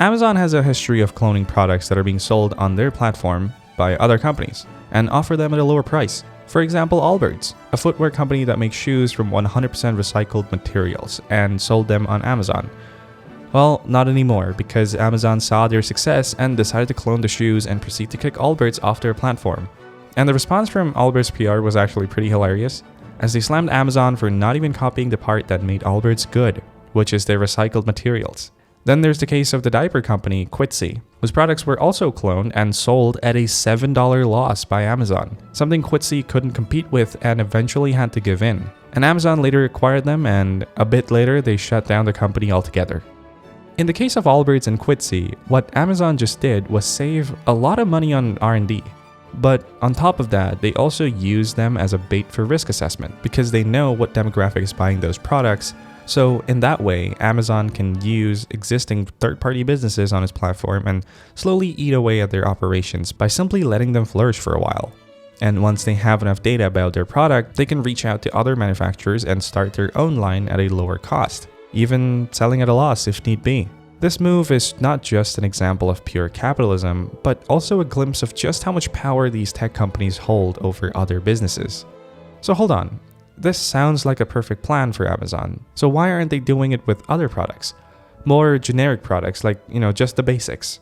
Amazon has a history of cloning products that are being sold on their platform by other companies and offer them at a lower price. For example, Allbirds, a footwear company that makes shoes from 100% recycled materials and sold them on Amazon. Well, not anymore, because Amazon saw their success and decided to clone the shoes and proceed to kick Allbirds off their platform. And the response from Allbirds PR was actually pretty hilarious, as they slammed Amazon for not even copying the part that made Allbirds good, which is their recycled materials. Then there's the case of the diaper company Quitzy, whose products were also cloned and sold at a $7 loss by Amazon, something Quitzy couldn't compete with and eventually had to give in. And Amazon later acquired them, and a bit later they shut down the company altogether. In the case of Allbirds and Quitzy, what Amazon just did was save a lot of money on R&D. But on top of that, they also use them as a bait for risk assessment because they know what demographic is buying those products. So in that way, Amazon can use existing third-party businesses on its platform and slowly eat away at their operations by simply letting them flourish for a while. And once they have enough data about their product, they can reach out to other manufacturers and start their own line at a lower cost, even selling at a loss if need be. This move is not just an example of pure capitalism, but also a glimpse of just how much power these tech companies hold over other businesses. So hold on. This sounds like a perfect plan for Amazon. So why aren't they doing it with other products? More generic products like, just the basics.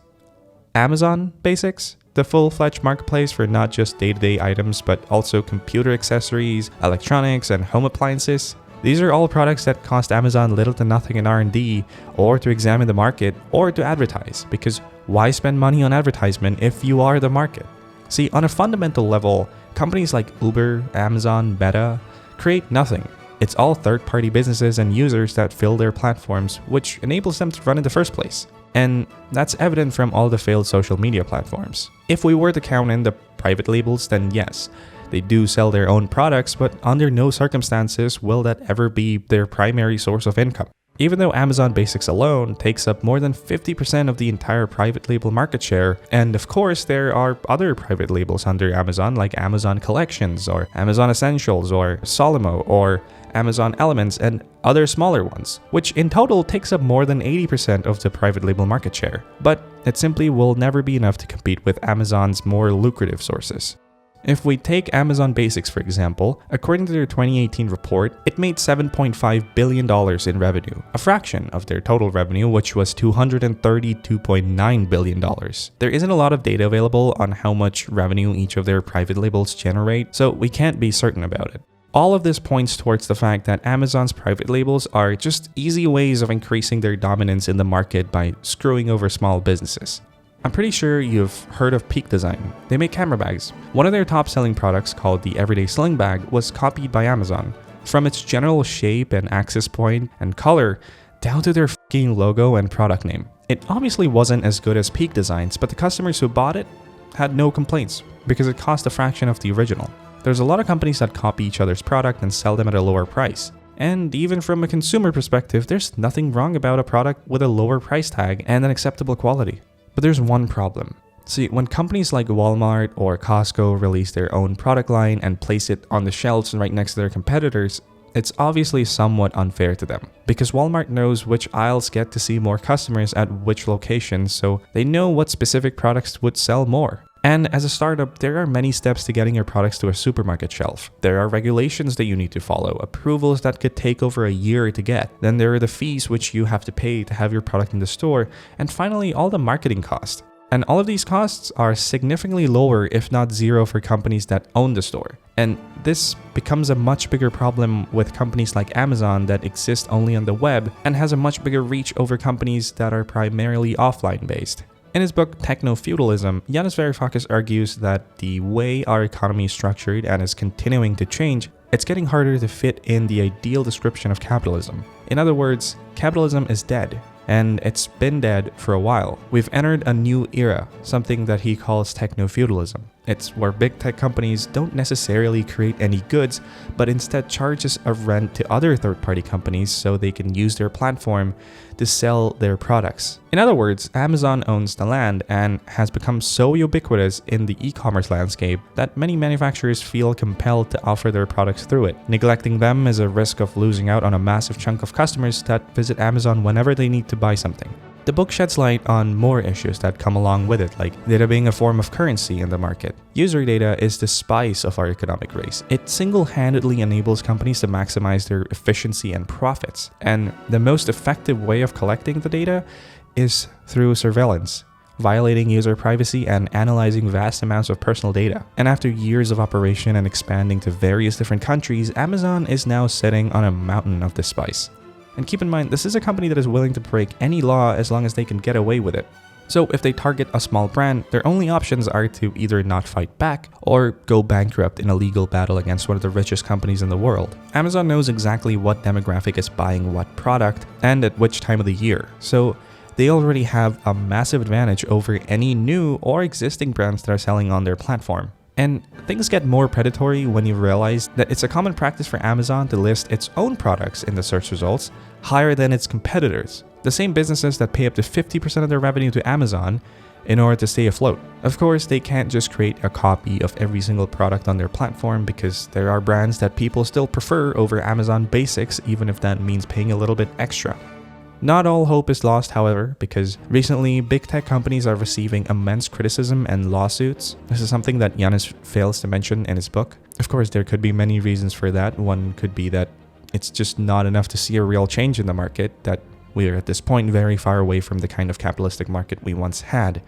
Amazon Basics? The full-fledged marketplace for not just day-to-day items, but also computer accessories, electronics, and home appliances. These are all products that cost Amazon little to nothing in R&D, or to examine the market, or to advertise, because why spend money on advertisement if you are the market? See, on a fundamental level, companies like Uber, Amazon, Meta create nothing. It's all third-party businesses and users that fill their platforms, which enables them to run in the first place. And that's evident from all the failed social media platforms. If we were to count in the private labels, then yes, they do sell their own products, but under no circumstances will that ever be their primary source of income. Even though Amazon Basics alone takes up more than 50% of the entire private label market share, and of course there are other private labels under Amazon like Amazon Collections or Amazon Essentials or Solimo or Amazon Elements and other smaller ones, which in total takes up more than 80% of the private label market share. But it simply will never be enough to compete with Amazon's more lucrative sources. If we take Amazon Basics for example, according to their 2018 report, it made $7.5 billion in revenue, a fraction of their total revenue, which was $232.9 billion. There isn't a lot of data available on how much revenue each of their private labels generate, so we can't be certain about it. All of this points towards the fact that Amazon's private labels are just easy ways of increasing their dominance in the market by screwing over small businesses. I'm pretty sure you've heard of Peak Design. They make camera bags. One of their top-selling products, called the Everyday Sling Bag, was copied by Amazon. From its general shape and access point and color, down to their f***ing logo and product name. It obviously wasn't as good as Peak Designs, but the customers who bought it had no complaints, because it cost a fraction of the original. There's a lot of companies that copy each other's product and sell them at a lower price. And even from a consumer perspective, there's nothing wrong about a product with a lower price tag and an acceptable quality. But there's one problem. See, when companies like Walmart or Costco release their own product line and place it on the shelves right next to their competitors, it's obviously somewhat unfair to them, because Walmart knows which aisles get to see more customers at which locations, so they know what specific products would sell more. And as a startup, there are many steps to getting your products to a supermarket shelf. There are regulations that you need to follow, approvals that could take over a year to get. Then there are the fees which you have to pay to have your product in the store. And finally, all the marketing costs. And all of these costs are significantly lower, if not zero, for companies that own the store. And this becomes a much bigger problem with companies like Amazon that exist only on the web and has a much bigger reach over companies that are primarily offline based. In his book Techno-Feudalism, Yanis Varoufakis argues that the way our economy is structured and is continuing to change, it's getting harder to fit in the ideal description of capitalism. In other words, capitalism is dead, and it's been dead for a while. We've entered a new era, something that he calls techno-feudalism. It's where big tech companies don't necessarily create any goods, but instead charges a rent to other third-party companies so they can use their platform to sell their products. In other words, Amazon owns the land and has become so ubiquitous in the e-commerce landscape that many manufacturers feel compelled to offer their products through it. Neglecting them is a risk of losing out on a massive chunk of customers that visit Amazon whenever they need to buy something. The book sheds light on more issues that come along with it, like data being a form of currency in the market. User data is the spice of our economic race. It single-handedly enables companies to maximize their efficiency and profits. And the most effective way of collecting the data is through surveillance, violating user privacy and analyzing vast amounts of personal data. And after years of operation and expanding to various different countries, Amazon is now sitting on a mountain of this spice. And keep in mind, this is a company that is willing to break any law as long as they can get away with it. So if they target a small brand, their only options are to either not fight back or go bankrupt in a legal battle against one of the richest companies in the world. Amazon knows exactly what demographic is buying what product and at which time of the year. So they already have a massive advantage over any new or existing brands that are selling on their platform. And things get more predatory when you realize that it's a common practice for Amazon to list its own products in the search results higher than its competitors. The same businesses that pay up to 50% of their revenue to Amazon in order to stay afloat. Of course, they can't just create a copy of every single product on their platform because there are brands that people still prefer over Amazon Basics, even if that means paying a little bit extra. Not all hope is lost, however, because recently big tech companies are receiving immense criticism and lawsuits. This is something that Giannis fails to mention in his book. Of course, there could be many reasons for that. One could be that it's just not enough to see a real change in the market, that we are at this point very far away from the kind of capitalistic market we once had.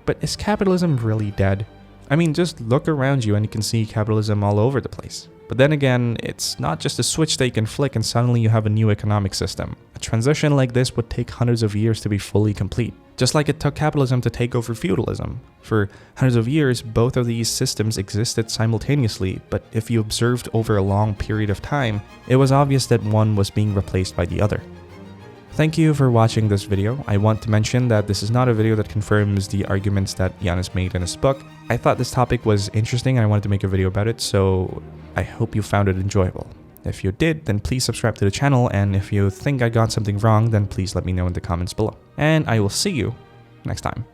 But is capitalism really dead? I mean, just look around you and you can see capitalism all over the place. But then again, it's not just a switch that you can flick and suddenly you have a new economic system. A transition like this would take hundreds of years to be fully complete. Just like it took capitalism to take over feudalism. For hundreds of years, both of these systems existed simultaneously, but if you observed over a long period of time, it was obvious that one was being replaced by the other. Thank you for watching this video. I want to mention that this is not a video that confirms the arguments that Giannis made in his book. I thought this topic was interesting and I wanted to make a video about it, so I hope you found it enjoyable. If you did, then please subscribe to the channel, and if you think I got something wrong, then please let me know in the comments below. And I will see you next time.